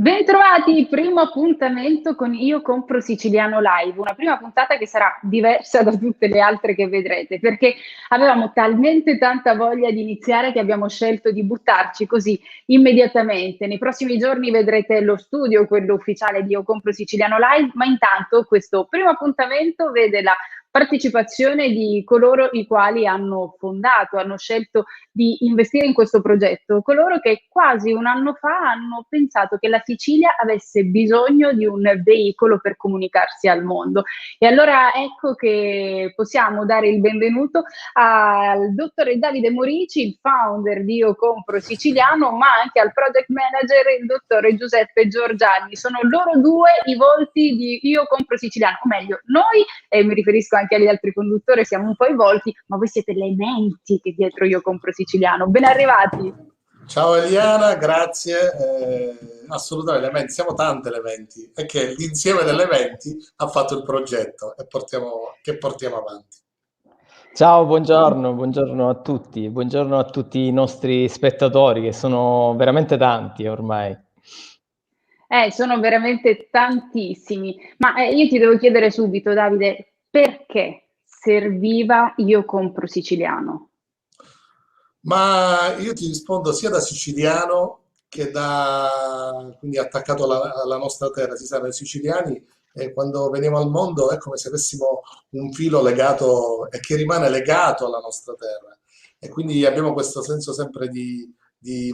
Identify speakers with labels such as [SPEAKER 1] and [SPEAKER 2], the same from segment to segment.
[SPEAKER 1] Bentrovati, primo appuntamento con Io Compro Siciliano Live, una prima puntata che sarà diversa da tutte le altre che vedrete, perché avevamo talmente tanta voglia di iniziare che abbiamo scelto di buttarci così immediatamente. Nei prossimi giorni vedrete lo studio, quello ufficiale di Io Compro Siciliano Live, ma intanto questo primo appuntamento vede la partecipazione di coloro i quali hanno fondato, hanno scelto di investire in questo progetto, coloro che quasi un anno fa hanno pensato che la Sicilia avesse bisogno di un veicolo per comunicarsi al mondo. E allora ecco che possiamo dare il benvenuto al dottore Davide Morici, il founder di Io Compro Siciliano, ma anche al project manager, il dottore Giuseppe Giorgiani. Sono loro due i volti di Io Compro Siciliano, o meglio, noi, e mi riferisco anche agli altri conduttori, siamo un po' i volti, ma voi siete le menti che dietro Io Compro Siciliano. Ben arrivati.
[SPEAKER 2] Ciao Eliana, grazie. Assolutamente, le menti, siamo tante le menti, è che l'insieme delle menti ha fatto il progetto che portiamo avanti.
[SPEAKER 3] Ciao, buongiorno buongiorno a tutti i nostri spettatori che sono veramente tanti ormai.
[SPEAKER 1] Sono veramente tantissimi, ma io ti devo chiedere subito, Davide, perché serviva Io Compro Siciliano?
[SPEAKER 2] Ma io ti rispondo sia da siciliano che da quindi attaccato alla nostra terra. Si sa, noi siciliani quando veniamo al mondo è come se avessimo un filo legato e che rimane legato alla nostra terra. E quindi abbiamo questo senso sempre di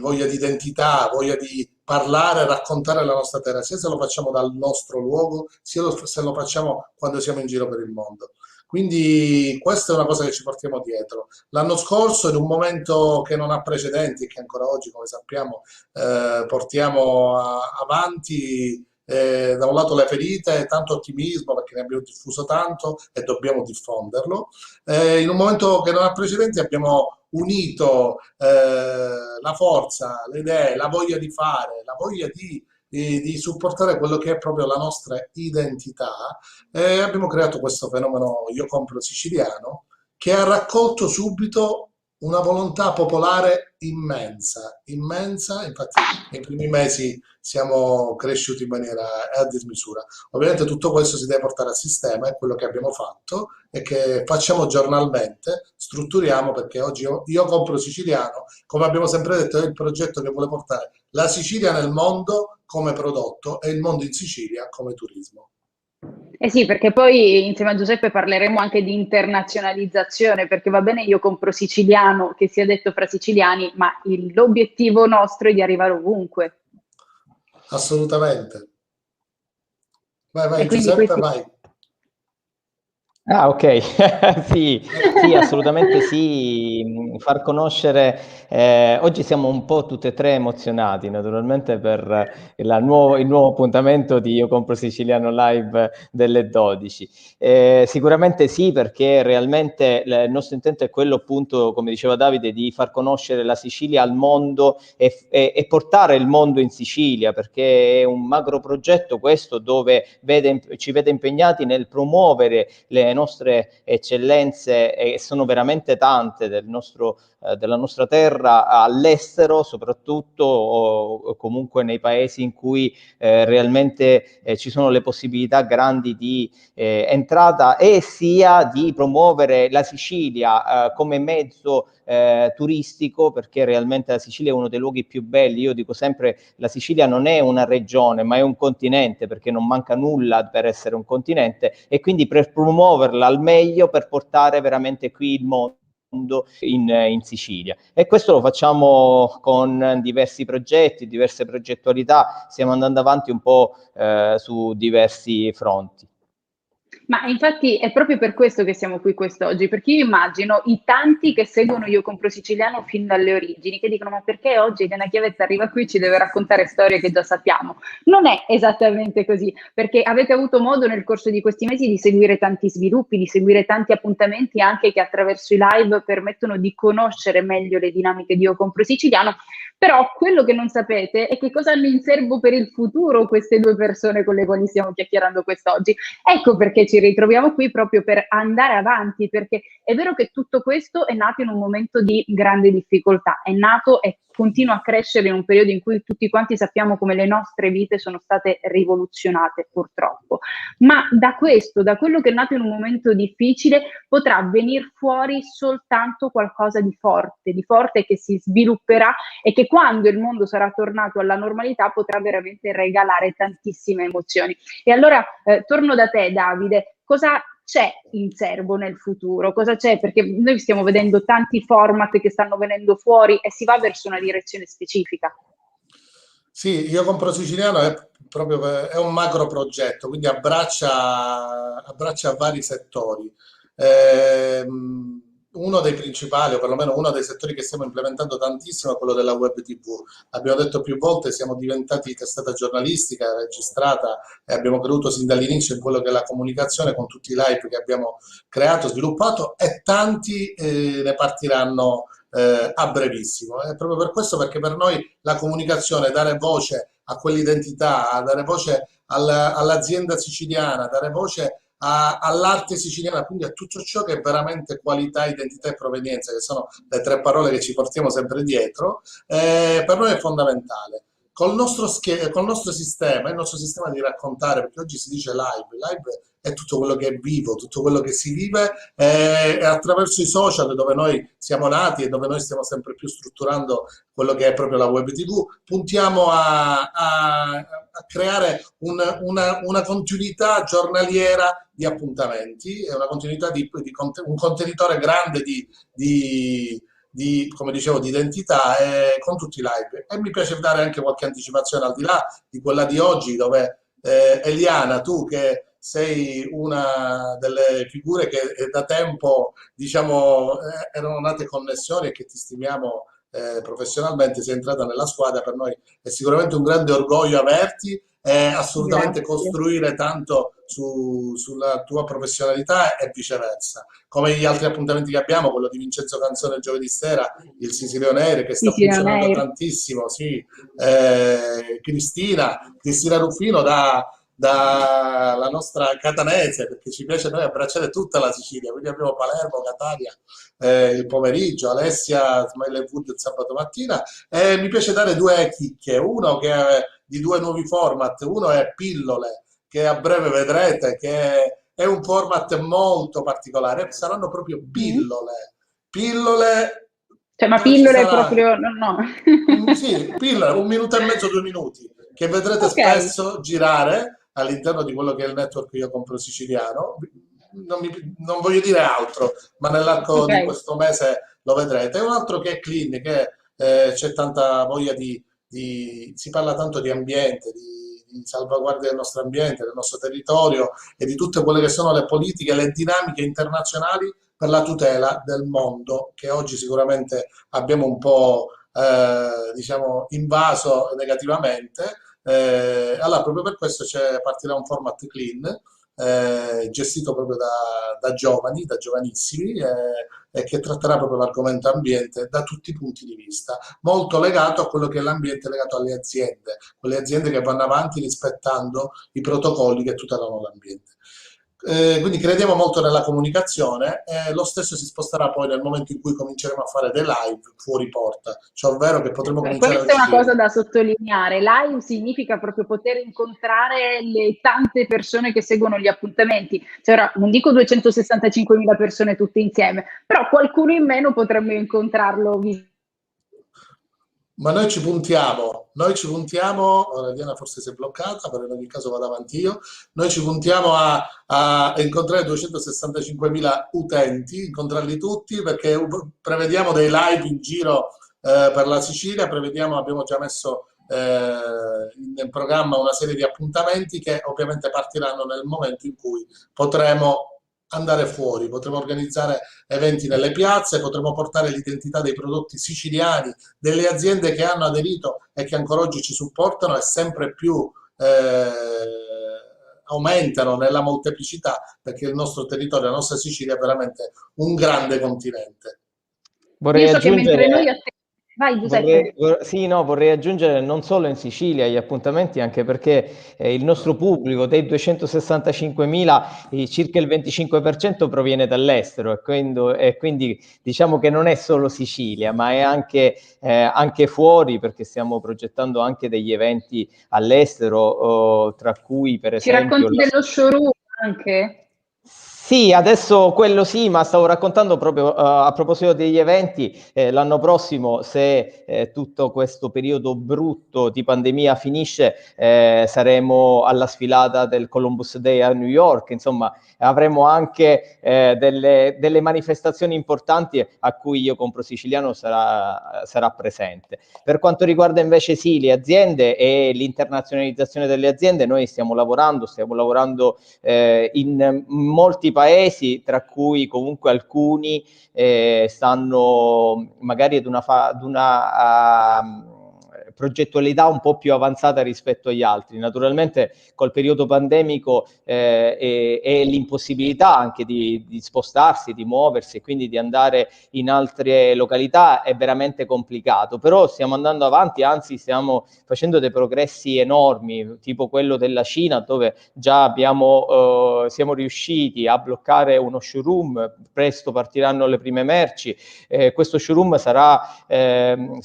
[SPEAKER 2] voglia di identità, voglia di parlare, raccontare la nostra terra, sia se lo facciamo dal nostro luogo, sia se lo facciamo quando siamo in giro per il mondo. Quindi questa è una cosa che ci portiamo dietro. L'anno scorso, in un momento che non ha precedenti e che ancora oggi, come sappiamo, portiamo avanti, da un lato le ferite, tanto ottimismo perché ne abbiamo diffuso tanto e dobbiamo diffonderlo. In un momento che non ha precedenti abbiamo unito la forza, le idee, la voglia di fare, la voglia di supportare quello che è proprio la nostra identità. Abbiamo creato questo fenomeno Io Compro Siciliano che ha raccolto subito una volontà popolare immensa, immensa. Infatti nei primi mesi siamo cresciuti in maniera a dismisura. Ovviamente tutto questo si deve portare a sistema, è quello che abbiamo fatto e che facciamo giornalmente, strutturiamo perché oggi io compro siciliano, come abbiamo sempre detto, è il progetto che vuole portare la Sicilia nel mondo come prodotto e il mondo in Sicilia come turismo.
[SPEAKER 1] Eh sì, perché poi insieme a Giuseppe parleremo anche di internazionalizzazione, perché va bene Io Compro Siciliano, che sia detto fra siciliani, ma l'obiettivo nostro è di arrivare ovunque.
[SPEAKER 2] Assolutamente. Vai,
[SPEAKER 1] E
[SPEAKER 2] vai
[SPEAKER 1] quindi
[SPEAKER 2] Giuseppe,
[SPEAKER 1] questi.
[SPEAKER 2] vai.
[SPEAKER 3] Ah, ok, sì, sì, assolutamente sì, far conoscere, oggi siamo un po' tutte e tre emozionati naturalmente per il nuovo appuntamento di Io Compro Siciliano Live delle 12. Sicuramente sì, perché realmente il nostro intento è quello appunto, come diceva Davide, di far conoscere la Sicilia al mondo e portare il mondo in Sicilia, perché è un macro progetto questo dove ci vede impegnati nel promuovere le nostre eccellenze, e sono veramente tante della nostra terra all'estero soprattutto, o comunque nei paesi in cui realmente ci sono le possibilità grandi di entrata, e sia di promuovere la Sicilia come mezzo turistico, perché realmente la Sicilia è uno dei luoghi più belli. Io dico sempre, la Sicilia non è una regione ma è un continente, perché non manca nulla per essere un continente, e quindi per promuoverla al meglio, per portare veramente qui il mondo in Sicilia. E questo lo facciamo con diversi progetti, diverse progettualità, stiamo andando avanti un po' su diversi fronti.
[SPEAKER 1] Ma infatti è proprio per questo che siamo qui quest'oggi, perché io immagino i tanti che seguono Io Compro Siciliano fin dalle origini, che dicono: ma perché oggi Elena Chiavezza arriva qui e ci deve raccontare storie che già sappiamo? Non è esattamente così, perché avete avuto modo nel corso di questi mesi di seguire tanti sviluppi, di seguire tanti appuntamenti anche che attraverso i live permettono di conoscere meglio le dinamiche di Io Compro Siciliano, Però quello che non sapete è che cosa hanno in serbo per il futuro queste due persone con le quali stiamo chiacchierando quest'oggi. Ecco perché ci ritroviamo qui, proprio per andare avanti, perché è vero che tutto questo è nato in un momento di grande difficoltà, è nato e continua a crescere in un periodo in cui tutti quanti sappiamo come le nostre vite sono state rivoluzionate, purtroppo. Ma da questo, da quello che è nato in un momento difficile, potrà venire fuori soltanto qualcosa di forte che si svilupperà e che quando il mondo sarà tornato alla normalità potrà veramente regalare tantissime emozioni. E allora torno da te, Davide, cosa c'è in serbo nel futuro? Cosa c'è? Perché noi stiamo vedendo tanti format che stanno venendo fuori e si va verso una direzione specifica.
[SPEAKER 2] Sì, Io compro siciliano è un macro progetto, quindi abbraccia vari settori. Uno dei principali, o perlomeno uno dei settori che stiamo implementando tantissimo, è quello della web TV. Abbiamo detto più volte, siamo diventati testata giornalistica registrata e abbiamo creduto sin dall'inizio in quello che è la comunicazione con tutti i live che abbiamo creato, sviluppato, e tanti ne partiranno a brevissimo. È proprio per questo, perché per noi la comunicazione, dare voce a quell'identità, dare voce all'azienda siciliana, dare voce all'arte siciliana, quindi a tutto ciò che è veramente qualità, identità e provenienza, che sono le tre parole che ci portiamo sempre dietro, per noi è fondamentale. Col nostro sistema, il nostro sistema di raccontare, perché oggi si dice live è tutto quello che è vivo, tutto quello che si vive, e attraverso i social, dove noi siamo nati e dove noi stiamo sempre più strutturando quello che è proprio la web TV, puntiamo a creare una continuità giornaliera di appuntamenti, e una continuità un contenitore grande come dicevo, di identità, con tutti i live. E mi piace dare anche qualche anticipazione, al di là di quella di oggi, dove Eliana, tu che sei una delle figure che da tempo, diciamo, erano nate connessioni e che ti stimiamo professionalmente, sei entrata nella squadra. Per noi è sicuramente un grande orgoglio averti, e assolutamente
[SPEAKER 1] Grazie.
[SPEAKER 2] costruire tanto sulla tua professionalità e viceversa. Come gli altri appuntamenti che abbiamo, quello di Vincenzo Canzone giovedì sera, il Sicilian Air, che sta
[SPEAKER 1] Sicilian
[SPEAKER 2] funzionando
[SPEAKER 1] Air.
[SPEAKER 2] tantissimo, sì. Cristina Ruffino dalla nostra catanese, perché ci piace a noi abbracciare tutta la Sicilia, quindi abbiamo Palermo, Catania il pomeriggio, Alessia Smile and Food il sabato mattina, e mi piace dare due chicche, uno che è di due nuovi format. Uno è Pillole, che a breve vedrete, che è un format molto particolare, saranno proprio
[SPEAKER 1] Mm.
[SPEAKER 2] pillole
[SPEAKER 1] Cioè, ma
[SPEAKER 2] dove ci
[SPEAKER 1] pillole
[SPEAKER 2] sarà,
[SPEAKER 1] proprio, no, no.
[SPEAKER 2] sì, pillole, 1 minuto e mezzo, 2 minuti, che vedrete
[SPEAKER 1] Ok,
[SPEAKER 2] spesso girare all'interno di quello che è il network Io Compro Siciliano. Non voglio dire altro, ma nell'arco
[SPEAKER 1] ok.
[SPEAKER 2] di questo mese lo vedrete. E un altro che è Clean, che c'è tanta voglia si parla tanto di ambiente, di salvaguardia del nostro ambiente, del nostro territorio, e di tutte quelle che sono le politiche, le dinamiche internazionali per la tutela del mondo, che oggi sicuramente abbiamo un po' diciamo invaso negativamente. Allora, proprio per questo partirà un format clean, gestito proprio da giovani, da giovanissimi, e che tratterà proprio l'argomento ambiente da tutti i punti di vista, molto legato a quello che è l'ambiente, legato alle aziende, quelle aziende che vanno avanti rispettando i protocolli che tutelano l'ambiente. Quindi crediamo molto nella comunicazione, e lo stesso si sposterà poi nel momento in cui cominceremo a fare dei live fuori porta, cioè ovvero che potremo cominciare a
[SPEAKER 1] Questa è una cosa
[SPEAKER 2] uscire.
[SPEAKER 1] da sottolineare. Live significa proprio poter incontrare le tante persone che seguono gli appuntamenti. Cioè, ora, non dico 265.000 persone tutte insieme, però qualcuno in meno potremmo incontrarlo.
[SPEAKER 2] Ma noi ci puntiamo, ora Diana forse si è bloccata, però in ogni caso vado avanti io, noi ci puntiamo a incontrare 265.000 utenti, incontrarli tutti, perché prevediamo dei live in giro per la Sicilia, abbiamo già messo in programma una serie di appuntamenti che ovviamente partiranno nel momento in cui potremo andare fuori, potremo organizzare eventi nelle piazze, potremo portare l'identità dei prodotti siciliani, delle aziende che hanno aderito e che ancora oggi ci supportano, e sempre più aumentano nella molteplicità, perché il nostro territorio, la nostra Sicilia, è veramente un grande continente.
[SPEAKER 3] Vorrei
[SPEAKER 1] Io so che mentre noi
[SPEAKER 3] aggiungere.
[SPEAKER 1] Vai Giuseppe.
[SPEAKER 3] Vorrei aggiungere non solo in Sicilia gli appuntamenti, anche perché il nostro pubblico dei 265.000, circa il 25% proviene dall'estero e quindi diciamo che non è solo Sicilia, ma è anche fuori, perché stiamo progettando anche degli eventi all'estero, tra cui per
[SPEAKER 1] Ci
[SPEAKER 3] esempio
[SPEAKER 1] racconti dello showroom anche?
[SPEAKER 3] Sì, adesso quello sì, ma stavo raccontando proprio a proposito degli eventi, l'anno prossimo, se tutto questo periodo brutto di pandemia finisce, saremo alla sfilata del Columbus Day a New York, insomma avremo anche delle manifestazioni importanti a cui Io Compro Siciliano sarà presente. Per quanto riguarda invece sì le aziende e l'internazionalizzazione delle aziende, noi stiamo lavorando in molti paesi, tra cui comunque alcuni stanno magari ad una progettualità un po' più avanzata rispetto agli altri. Naturalmente col periodo pandemico e l'impossibilità anche di spostarsi, di muoversi e quindi di andare in altre località è veramente complicato, però stiamo andando avanti, anzi stiamo facendo dei progressi enormi, tipo quello della Cina, dove già siamo riusciti a bloccare uno showroom, presto partiranno le prime merci, questo showroom sarà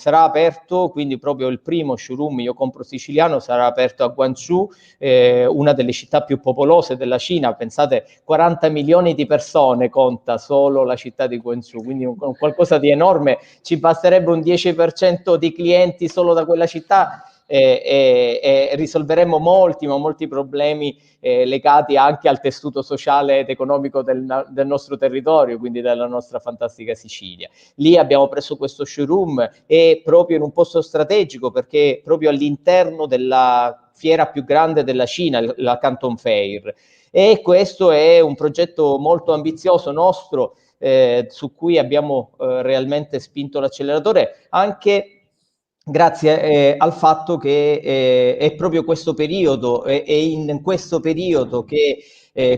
[SPEAKER 3] aperto, quindi proprio il primo showroom Io Compro Siciliano sarà aperto a Guangzhou, una delle città più popolose della Cina. Pensate, 40 milioni di persone conta solo la città di Guangzhou, quindi qualcosa di enorme. Ci basterebbe un 10% di clienti solo da quella città e risolveremo molti problemi legati anche al tessuto sociale ed economico del nostro territorio, quindi della nostra fantastica Sicilia. Lì abbiamo preso questo showroom e proprio in un posto strategico, perché proprio all'interno della fiera più grande della Cina, la Canton Fair. E questo è un progetto molto ambizioso nostro, su cui abbiamo realmente spinto l'acceleratore, anche grazie al fatto che è proprio questo periodo, è in questo periodo che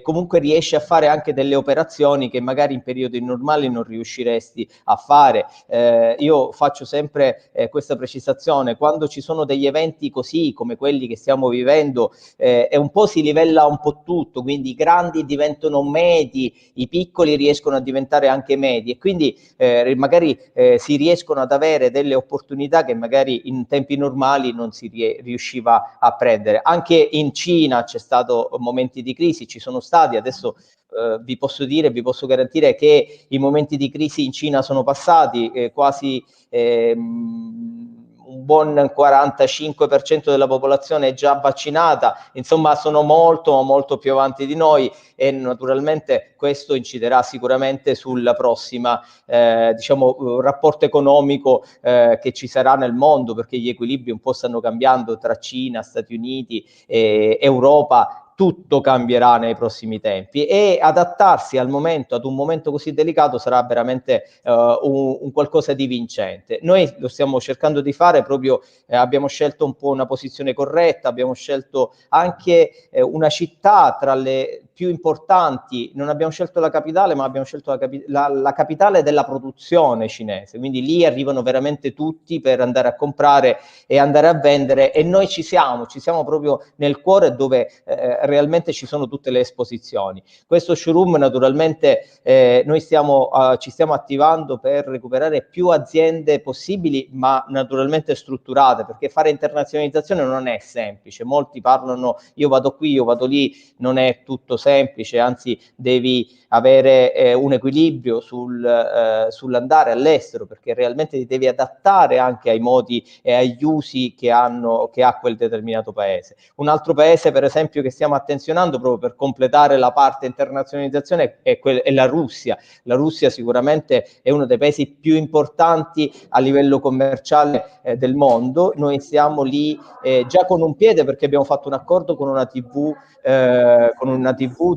[SPEAKER 3] comunque riesci a fare anche delle operazioni che magari in periodi normali non riusciresti a fare. Io faccio sempre questa precisazione: quando ci sono degli eventi così come quelli che stiamo vivendo, è un po' si livella un po' tutto, quindi i grandi diventano medi, i piccoli riescono a diventare anche medi e quindi magari si riescono ad avere delle opportunità che magari in tempi normali non si riusciva a prendere. Anche in Cina c'è stato momenti di crisi, ci sono stati, adesso vi posso garantire che i momenti di crisi in Cina sono passati, quasi un buon 45% della popolazione è già vaccinata, insomma sono molto più avanti di noi e naturalmente questo inciderà sicuramente sulla prossima rapporto economico che ci sarà nel mondo, perché gli equilibri un po' stanno cambiando tra Cina, Stati Uniti e Europa. Tutto cambierà nei prossimi tempi e adattarsi ad un momento così delicato sarà veramente un qualcosa di vincente. Noi lo stiamo cercando di fare proprio, abbiamo scelto un po' una posizione corretta, abbiamo scelto anche una città tra le più importanti, non abbiamo scelto la capitale, ma abbiamo scelto la capitale della produzione cinese, quindi lì arrivano veramente tutti per andare a comprare e andare a vendere e noi ci siamo proprio nel cuore dove realmente ci sono tutte le esposizioni. Questo showroom naturalmente noi ci stiamo attivando per recuperare più aziende possibili, ma naturalmente strutturate, perché fare internazionalizzazione non è semplice. Molti parlano io vado qui, io vado lì, non è tutto semplice, anzi devi avere un equilibrio sull'andare all'estero, perché realmente ti devi adattare anche ai modi e agli usi che ha quel determinato paese. Un altro paese per esempio che stiamo attenzionando proprio per completare la parte internazionalizzazione è la Russia. La Russia sicuramente è uno dei paesi più importanti a livello commerciale del mondo. Noi siamo lì già con un piede, perché abbiamo fatto un accordo con una TV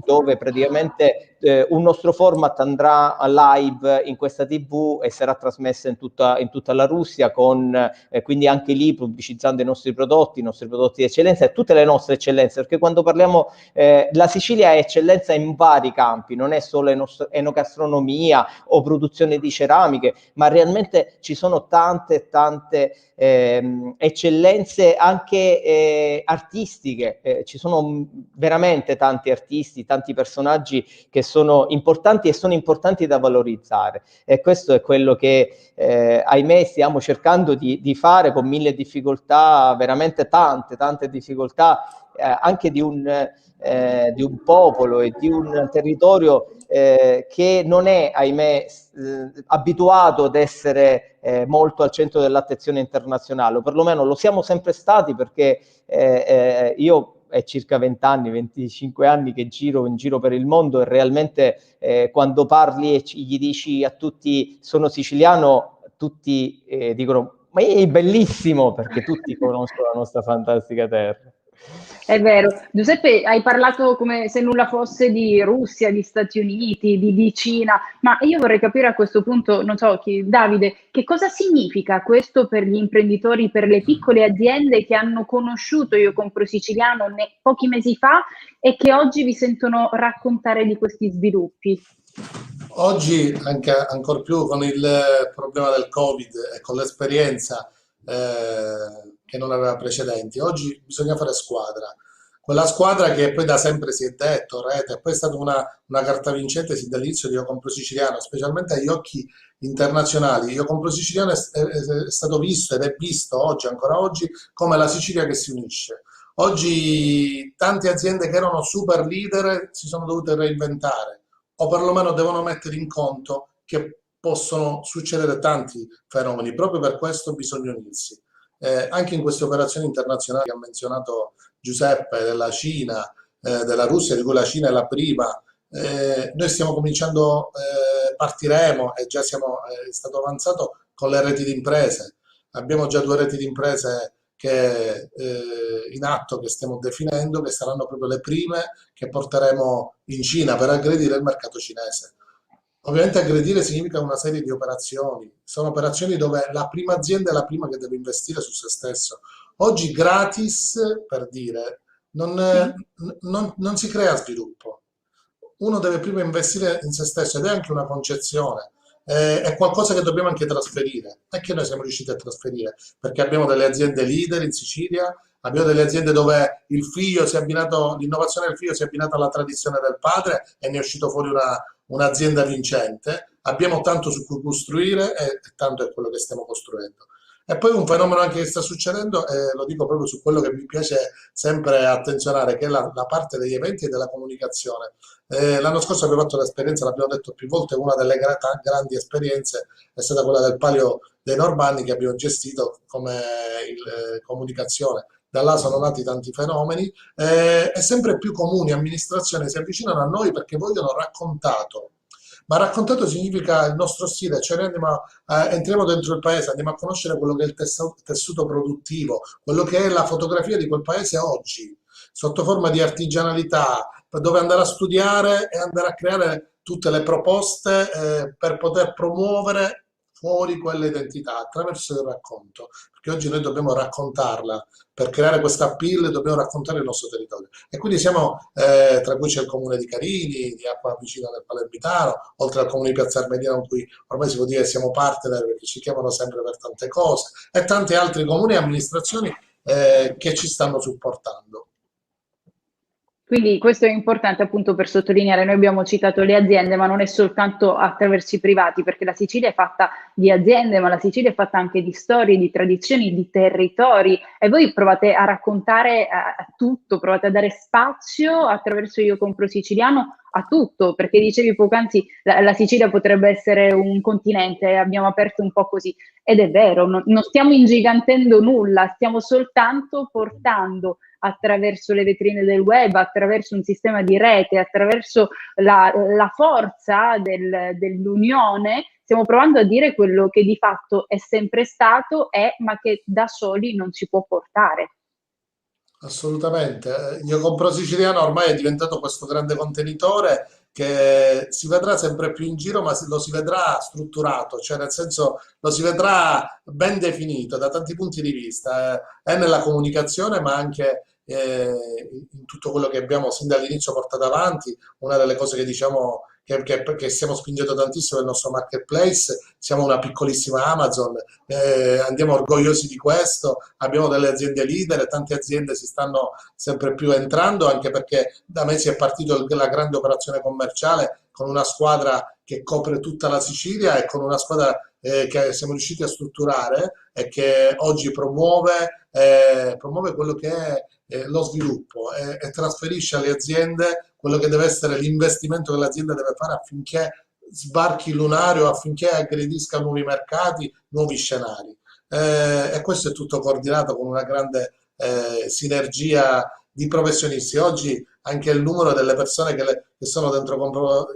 [SPEAKER 3] dove praticamente un nostro format andrà live in questa TV e sarà trasmessa in tutta la Russia, con quindi anche lì pubblicizzando i nostri prodotti di eccellenza e tutte le nostre eccellenze, perché quando parliamo la Sicilia è eccellenza in vari campi, non è solo enogastronomia o produzione di ceramiche, ma realmente ci sono tante eccellenze anche artistiche, ci sono veramente tanti artisti, tanti personaggi che sono importanti e sono importanti da valorizzare, e questo è quello che ahimè stiamo cercando di fare con mille difficoltà, veramente tante difficoltà, anche di un popolo e di un territorio che non è, ahimè, abituato ad essere molto al centro dell'attenzione internazionale, o perlomeno lo siamo sempre stati, perché io è circa 20 anni, 25 anni che giro in giro per il mondo, e realmente quando parli e gli dici a tutti sono siciliano, tutti dicono ma è bellissimo, perché tutti conoscono la nostra fantastica terra.
[SPEAKER 1] È vero. Giuseppe, hai parlato come se nulla fosse di Russia, di Stati Uniti, di Cina, ma io vorrei capire a questo punto, non so, Davide, che cosa significa questo per gli imprenditori, per le piccole aziende che hanno conosciuto Io Compro Siciliano pochi mesi fa e che oggi vi sentono raccontare di questi sviluppi?
[SPEAKER 2] Oggi, anche ancora più con il problema del Covid e con l'esperienza che non aveva precedenti, oggi bisogna fare squadra. Quella squadra che poi da sempre si è detto, rete, poi è stata una carta vincente sin dall'inizio di Io Compro Siciliano, specialmente agli occhi internazionali. Io Compro Siciliano è stato visto ed è visto oggi, ancora oggi, come la Sicilia che si unisce. Oggi tante aziende che erano super leader si sono dovute reinventare, o perlomeno devono mettere in conto che possono succedere tanti fenomeni. Proprio per questo bisogna unirsi. Anche in queste operazioni internazionali che ha menzionato Giuseppe, della Cina, della Russia, di cui la Cina è la prima, noi stiamo cominciando, partiremo e già è stato avanzato con le reti di imprese. Abbiamo già 2 reti di imprese che in atto, che stiamo definendo, che saranno proprio le prime che porteremo in Cina per aggredire il mercato cinese. Ovviamente aggredire significa una serie di operazioni, sono operazioni dove la prima azienda è la prima che deve investire su se stesso. Oggi gratis, per dire,
[SPEAKER 1] Sì.
[SPEAKER 2] non si crea sviluppo. Uno deve prima investire in se stesso ed è anche una concezione, è qualcosa che dobbiamo anche trasferire e che noi siamo riusciti a trasferire perché abbiamo delle aziende leader in Sicilia, abbiamo delle aziende dove l'innovazione del figlio si è abbinata alla tradizione del padre e ne è uscito fuori un'azienda vincente. Abbiamo tanto su cui costruire e tanto è quello che stiamo costruendo. E poi un fenomeno anche che sta succedendo, e lo dico proprio su quello che mi piace sempre attenzionare, che è la parte degli eventi e della comunicazione. L'anno scorso abbiamo fatto l'esperienza, l'abbiamo detto più volte, una delle grandi esperienze è stata quella del Palio dei Normanni che abbiamo gestito come comunicazione. Da là sono nati tanti fenomeni e sempre più comuni, amministrazioni si avvicinano a noi perché vogliono raccontato. Ma raccontato significa il nostro stile, cioè noi entriamo dentro il paese, andiamo a conoscere quello che è il tessuto produttivo, quello che è la fotografia di quel paese oggi, sotto forma di artigianalità, dove andare a studiare e andare a creare tutte le proposte per poter promuovere fuori quelle identità attraverso il racconto, perché oggi noi dobbiamo raccontarla, per creare questa appeal dobbiamo raccontare il nostro territorio. E quindi siamo, tra cui c'è il comune di Carini, di Acqua Vicina del Palermitano, oltre al comune di Piazza Armerina, con cui ormai si può dire che siamo partner perché ci chiamano sempre per tante cose, e tanti altri comuni e amministrazioni che ci stanno supportando.
[SPEAKER 1] Quindi questo è importante appunto per sottolineare, noi abbiamo citato le aziende, ma non è soltanto attraverso i privati, perché la Sicilia è fatta di aziende, ma la Sicilia è fatta anche di storie, di tradizioni, di territori, e voi provate a raccontare tutto, provate a dare spazio attraverso Io Compro Siciliano a tutto, perché dicevi poc'anzi la Sicilia potrebbe essere un continente, abbiamo aperto un po' così, ed è vero, non stiamo ingigantendo nulla, stiamo soltanto portando attraverso le vetrine del web, attraverso un sistema di rete, attraverso la forza dell'unione, stiamo provando a dire quello che di fatto è sempre stato, ma che da soli non si può portare.
[SPEAKER 2] Assolutamente. Io Compro Siciliano ormai è diventato questo grande contenitore che si vedrà sempre più in giro, ma lo si vedrà strutturato, cioè nel senso lo si vedrà ben definito da tanti punti di vista, è nella comunicazione, ma anche in tutto quello che abbiamo sin dall'inizio portato avanti. Una delle cose che diciamo che stiamo spingendo tantissimo è il nostro marketplace, siamo una piccolissima Amazon, andiamo orgogliosi di questo, abbiamo delle aziende leader e tante aziende si stanno sempre più entrando, anche perché da mesi è partito la grande operazione commerciale con una squadra che copre tutta la Sicilia e con una squadra che siamo riusciti a strutturare e che oggi promuove quello che è lo sviluppo e trasferisce alle aziende quello che deve essere l'investimento che l'azienda deve fare affinché sbarchi lunario, affinché aggredisca nuovi mercati, nuovi scenari. E questo è tutto coordinato con una grande sinergia di professionisti. Oggi anche il numero delle persone che sono dentro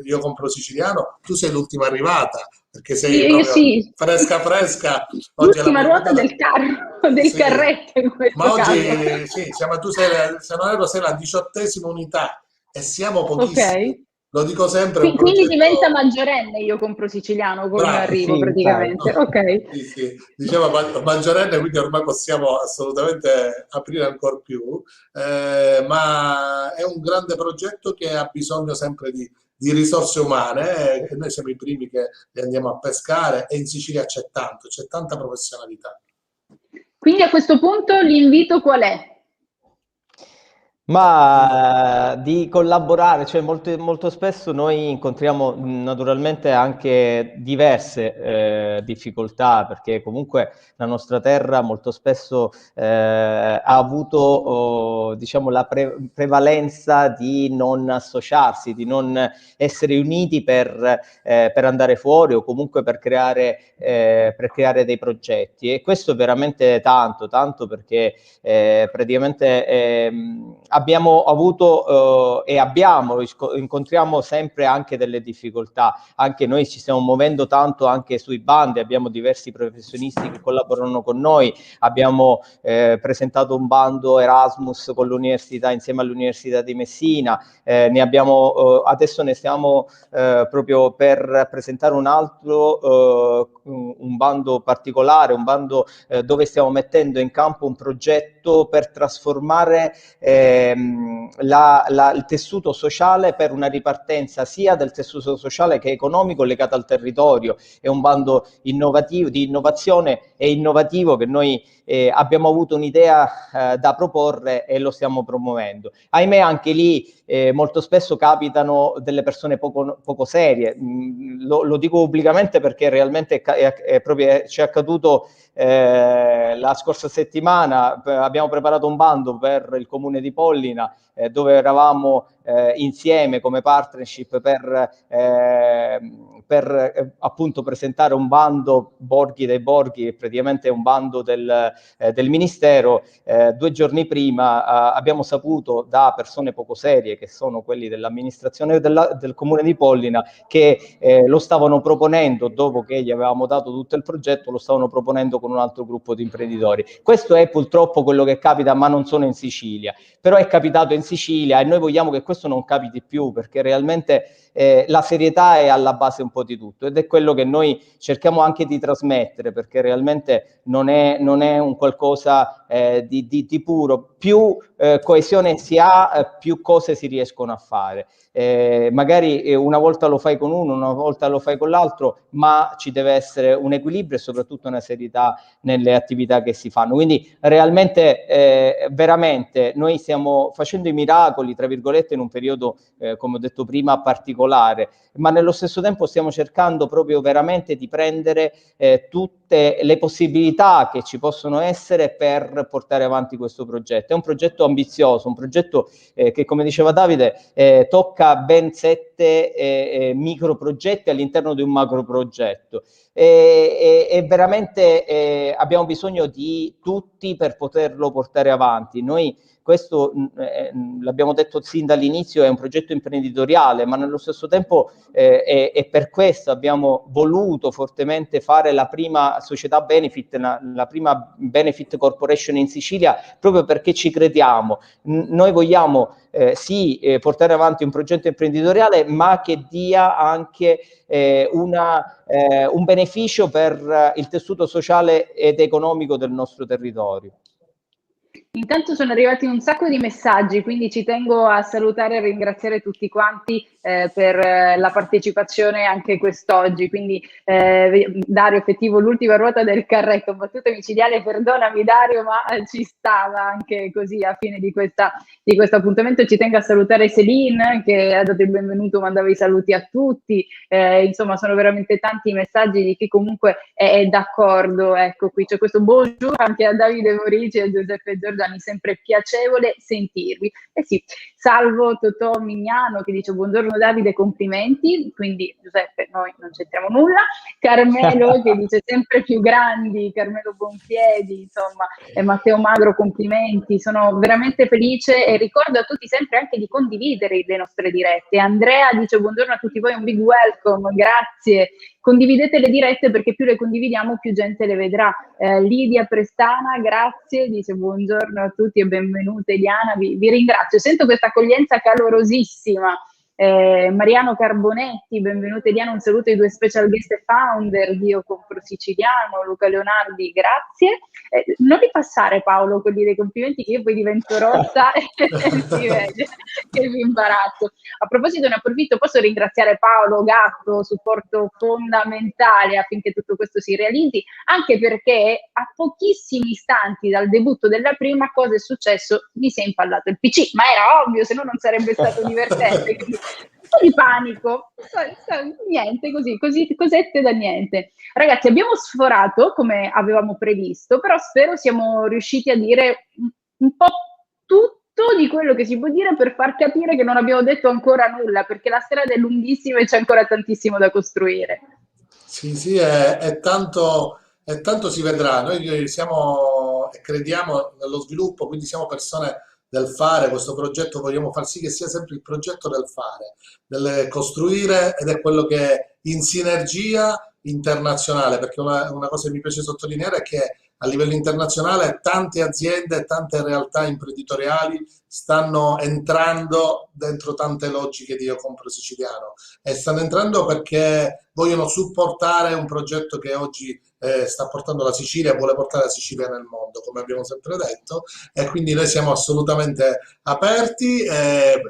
[SPEAKER 2] Io Compro Siciliano, tu sei l'ultima arrivata, perché sei proprio
[SPEAKER 1] Sì,
[SPEAKER 2] fresca fresca. Oggi è la
[SPEAKER 1] l'ultima
[SPEAKER 2] prima
[SPEAKER 1] ruota
[SPEAKER 2] puntata.
[SPEAKER 1] del carro, del
[SPEAKER 2] Sì,
[SPEAKER 1] carretto in
[SPEAKER 2] ma
[SPEAKER 1] questo caso.
[SPEAKER 2] oggi sì, tu sei, se non erro, sei la 18ª unità e siamo
[SPEAKER 1] Ok.
[SPEAKER 2] pochissimi. Lo dico sempre, è un
[SPEAKER 1] Quindi diventa
[SPEAKER 2] progetto
[SPEAKER 1] maggiorenne Io Compro Siciliano col mio
[SPEAKER 2] bravo.
[SPEAKER 1] arrivo
[SPEAKER 3] Sì,
[SPEAKER 1] praticamente.
[SPEAKER 3] infatti.
[SPEAKER 1] Ok.
[SPEAKER 2] Sì, sì, diciamo maggiorenne, quindi ormai possiamo assolutamente aprire ancora più, ma è un grande progetto che ha bisogno sempre di risorse umane e noi siamo i primi che li andiamo a pescare e in Sicilia c'è tanta professionalità.
[SPEAKER 1] Quindi a questo punto l'invito qual è?
[SPEAKER 3] Ma di collaborare, cioè molto spesso noi incontriamo naturalmente anche diverse difficoltà, perché comunque la nostra terra molto spesso ha avuto diciamo la prevalenza di non associarsi, di non essere uniti per andare fuori o comunque per creare dei progetti. E questo è veramente tanto perché praticamente abbiamo avuto e incontriamo sempre anche delle difficoltà. Anche noi ci stiamo muovendo tanto anche sui bandi, abbiamo diversi professionisti che collaborano con noi, abbiamo presentato un bando Erasmus con l'università, insieme all'Università di Messina, adesso ne stiamo proprio per presentare un altro, un bando particolare, un bando dove stiamo mettendo in campo un progetto per trasformare il tessuto sociale per una ripartenza sia del tessuto sociale che economico legato al territorio. È un bando innovativo, di innovazione e innovativo che noi abbiamo avuto un'idea da proporre e lo stiamo promuovendo. Ahimè anche lì molto spesso capitano delle persone poco serie, lo dico pubblicamente perché realmente ci è accaduto la scorsa settimana. Abbiamo preparato un bando per il comune di Pollina dove eravamo insieme come partnership per appunto presentare un bando Borghi dei Borghi, che praticamente è un bando del Ministero. 2 giorni prima abbiamo saputo da persone poco serie, che sono quelli dell'amministrazione del comune di Pollina, che lo stavano proponendo, dopo che gli avevamo dato tutto il progetto, lo stavano proponendo con un altro gruppo di imprenditori. Questo è purtroppo quello che capita, ma non solo in Sicilia. Però è capitato in Sicilia e noi vogliamo che questo non capiti più, perché realmente la serietà è alla base un po' di tutto ed è quello che noi cerchiamo anche di trasmettere, perché realmente non è un qualcosa di puro. Più coesione si ha, più cose si riescono a fare. Magari una volta lo fai con uno, una volta lo fai con l'altro, ma ci deve essere un equilibrio e soprattutto una serietà nelle attività che si fanno. Quindi realmente, veramente, noi stiamo facendo i miracoli, tra virgolette, in un periodo, come ho detto prima, particolare, ma nello stesso tempo stiamo cercando proprio veramente di prendere tutte le possibilità che ci possono essere per portare avanti questo progetto. È un progetto ambizioso, un progetto che, come diceva Davide, tocca ben 7 micro progetti all'interno di un macro progetto. E veramente abbiamo bisogno di tutti per poterlo portare avanti. Noi questo l'abbiamo detto sin dall'inizio, è un progetto imprenditoriale, ma nello stesso tempo e per questo abbiamo voluto fortemente fare la prima società benefit, la prima benefit corporation in Sicilia, proprio perché ci crediamo. Noi vogliamo portare avanti un progetto imprenditoriale, ma che dia anche un beneficio per il tessuto sociale ed economico del nostro territorio.
[SPEAKER 1] Intanto sono arrivati un sacco di messaggi, quindi ci tengo a salutare e ringraziare tutti quanti per la partecipazione anche quest'oggi. Quindi Dario, effettivo l'ultima ruota del carretto, battuta micidiale, perdonami Dario, ma ci stava anche così a fine di questo appuntamento. Ci tengo a salutare Céline che ha dato il benvenuto, mandava i saluti a tutti. Insomma, sono veramente tanti i messaggi di chi comunque è d'accordo. Ecco, qui c'è questo buongiorno anche a Davide Morici e a Giuseppe Giordani, sempre piacevole sentirvi. Sì, salvo Totò Mignano che dice buongiorno Davide, complimenti, quindi Giuseppe noi non c'entriamo nulla. Carmelo che dice sempre più grandi, Carmelo Bonfiedi, insomma, e Matteo Magro, complimenti, sono veramente felice e ricordo a tutti sempre anche di condividere le nostre dirette. Andrea dice buongiorno a tutti voi, un big welcome, grazie. Condividete le dirette perché più le condividiamo più gente le vedrà. Lidia Prestana, grazie, dice buongiorno a tutti e benvenute. Eliana, vi ringrazio, sento questa accoglienza calorosissima. Mariano Carbonetti, benvenuto Eliana, un saluto ai due special guest e founder di Io Compro Siciliano, Luca Leonardi, grazie. Non ripassare Paolo quelli dei complimenti che io poi divento rossa e si vede che vi imbarazzo. A proposito ne approfitto, posso ringraziare Paolo Gatto, supporto fondamentale affinché tutto questo si realizzi, anche perché a pochissimi istanti dal debutto della prima cosa è successo, mi si è impallato il PC, ma era ovvio, se no non sarebbe stato divertente. Quindi, un po' di panico, niente, così, cosette da niente. Ragazzi, abbiamo sforato come avevamo previsto, però spero siamo riusciti a dire un po' tutto di quello che si può dire per far capire che non abbiamo detto ancora nulla, perché la strada è lunghissima e c'è ancora tantissimo da costruire.
[SPEAKER 2] Sì, è tanto si vedrà. Noi siamo e crediamo nello sviluppo, quindi siamo persone del fare. Questo progetto vogliamo far sì che sia sempre il progetto del fare, del costruire, ed è quello che in sinergia internazionale, perché una cosa che mi piace sottolineare è che a livello internazionale tante aziende, tante realtà imprenditoriali stanno entrando dentro tante logiche di Io Compro Siciliano, e stanno entrando perché vogliono supportare un progetto che oggi sta portando la Sicilia, vuole portare la Sicilia nel mondo, come abbiamo sempre detto, e quindi noi siamo assolutamente aperti, e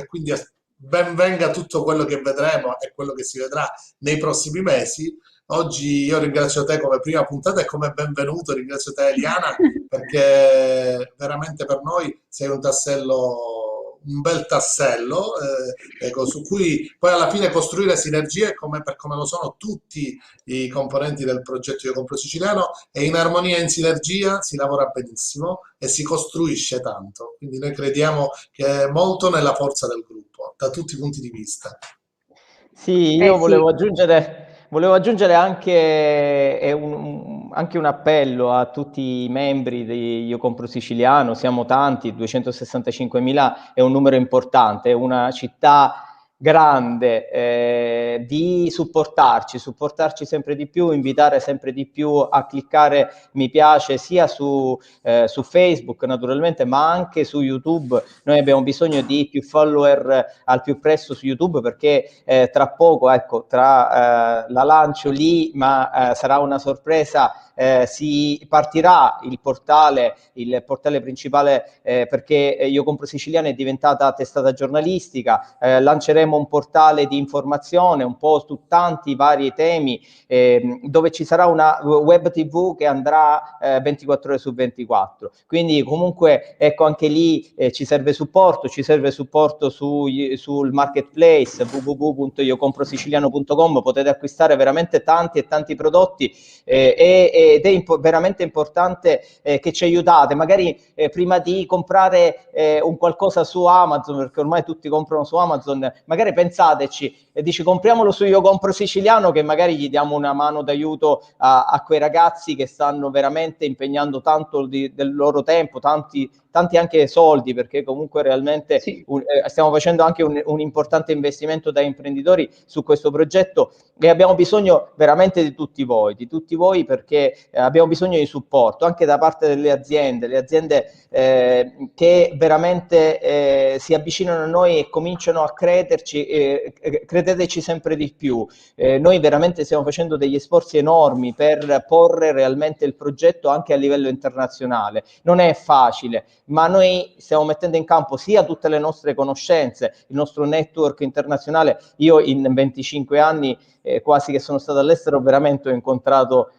[SPEAKER 2] quindi ben venga tutto quello che vedremo e quello che si vedrà nei prossimi mesi. Oggi io ringrazio te come prima puntata e come benvenuto, ringrazio te Eliana, perché veramente per noi sei un tassello, un bel tassello, ecco, su cui poi alla fine costruire sinergie per come lo sono tutti i componenti del progetto Io Compro Siciliano, e in armonia e in sinergia si lavora benissimo e si costruisce tanto. Quindi noi crediamo che molto nella forza del gruppo, da tutti i punti di vista.
[SPEAKER 3] Sì, io
[SPEAKER 1] Sì.
[SPEAKER 3] volevo aggiungere anche un appello a tutti i membri di Io Compro Siciliano. Siamo tanti, 265.000 è un numero importante, è una città grande, di supportarci sempre di più, invitare sempre di più a cliccare mi piace sia su Facebook naturalmente, ma anche su YouTube. Noi abbiamo bisogno di più follower al più presto su YouTube, perché tra poco, ecco, la lancio lì, ma sarà una sorpresa. Si partirà il portale principale, perché Io Compro Siciliano è diventata testata giornalistica. Lanceremo un portale di informazione un po' su tanti vari temi, dove ci sarà una web TV che andrà 24 ore su 24. Quindi comunque ecco, anche lì ci serve supporto sul marketplace www.iocomprosiciliano.com. potete acquistare veramente tanti e tanti prodotti, ed è veramente importante che ci aiutate, magari prima di comprare un qualcosa su Amazon, perché ormai tutti comprano su Amazon, magari magari pensateci e dici compriamolo su Io Compro Siciliano, che magari gli diamo una mano d'aiuto a quei ragazzi che stanno veramente impegnando tanto del loro tempo, tanti anche soldi, perché comunque realmente
[SPEAKER 1] Sì.
[SPEAKER 3] stiamo facendo anche un importante investimento da imprenditori su questo progetto e abbiamo bisogno veramente di tutti voi perché abbiamo bisogno di supporto anche da parte delle aziende che veramente si avvicinano a noi e cominciano a crederci, credeteci sempre di più. Noi veramente stiamo facendo degli sforzi enormi per porre realmente il progetto anche a livello internazionale. Non è facile, ma noi stiamo mettendo in campo sia tutte le nostre conoscenze, il nostro network internazionale. Io in 25 anni quasi che sono stato all'estero, veramente ho incontrato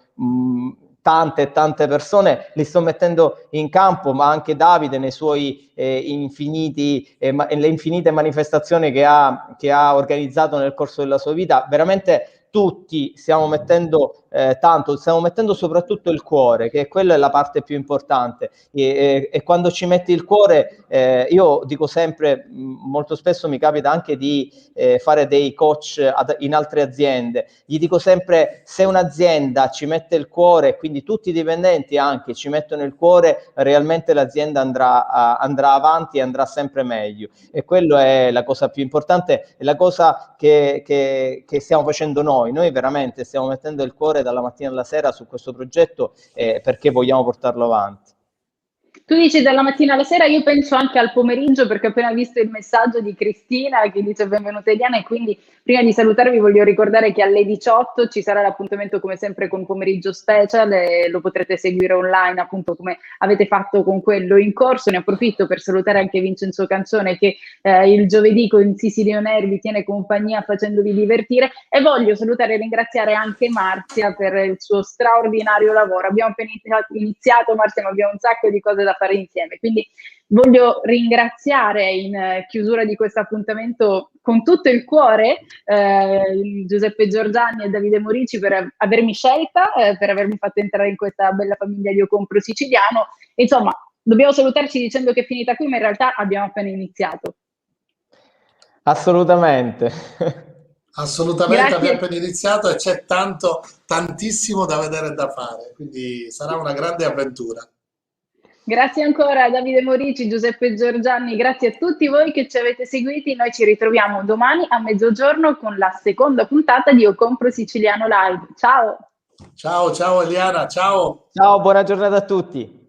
[SPEAKER 3] tante persone, li sto mettendo in campo, ma anche Davide nei suoi le infinite manifestazioni che ha organizzato nel corso della sua vita. Veramente tutti stiamo mettendo tanto, stiamo mettendo soprattutto il cuore, che quella è la parte più importante, e quando ci metti il cuore, io dico sempre, molto spesso mi capita anche di fare dei coach in altre aziende, gli dico sempre: se un'azienda ci mette il cuore, quindi tutti i dipendenti anche ci mettono il cuore, realmente l'azienda andrà avanti e andrà sempre meglio, e quello è la cosa più importante, è la cosa che stiamo facendo noi veramente stiamo mettendo il cuore dalla mattina alla sera su questo progetto perché vogliamo portarlo avanti.
[SPEAKER 1] Tu dici dalla mattina alla sera, io penso anche al pomeriggio, perché ho appena visto il messaggio di Cristina che dice benvenuta Eliana, e quindi prima di salutarvi voglio ricordare che alle 18 ci sarà l'appuntamento come sempre con Pomeriggio Special, e lo potrete seguire online appunto come avete fatto con quello in corso. Ne approfitto per salutare anche Vincenzo Canzone che il giovedì con Sicily On Air vi tiene compagnia facendovi divertire, e voglio salutare e ringraziare anche Marzia per il suo straordinario lavoro. Abbiamo appena iniziato, Marzia, ma abbiamo un sacco di cose da fare insieme, quindi voglio ringraziare in chiusura di questo appuntamento con tutto il cuore Giuseppe Giorgiani e Davide Morici per avermi scelta, per avermi fatto entrare in questa bella famiglia di Io Compro Siciliano. Insomma, dobbiamo salutarci dicendo che è finita qui, ma in realtà abbiamo appena iniziato.
[SPEAKER 3] Assolutamente.
[SPEAKER 2] Assolutamente,
[SPEAKER 1] Grazie.
[SPEAKER 2] abbiamo appena iniziato e c'è tantissimo da vedere e da fare, quindi sarà una grande avventura.
[SPEAKER 1] Grazie ancora a Davide Morici, Giuseppe Giorgiani, grazie a tutti voi che ci avete seguiti. Noi ci ritroviamo domani a mezzogiorno con la seconda puntata di Io Compro Siciliano Live. Ciao!
[SPEAKER 2] Ciao Eliana, ciao!
[SPEAKER 3] Ciao, buona giornata a tutti.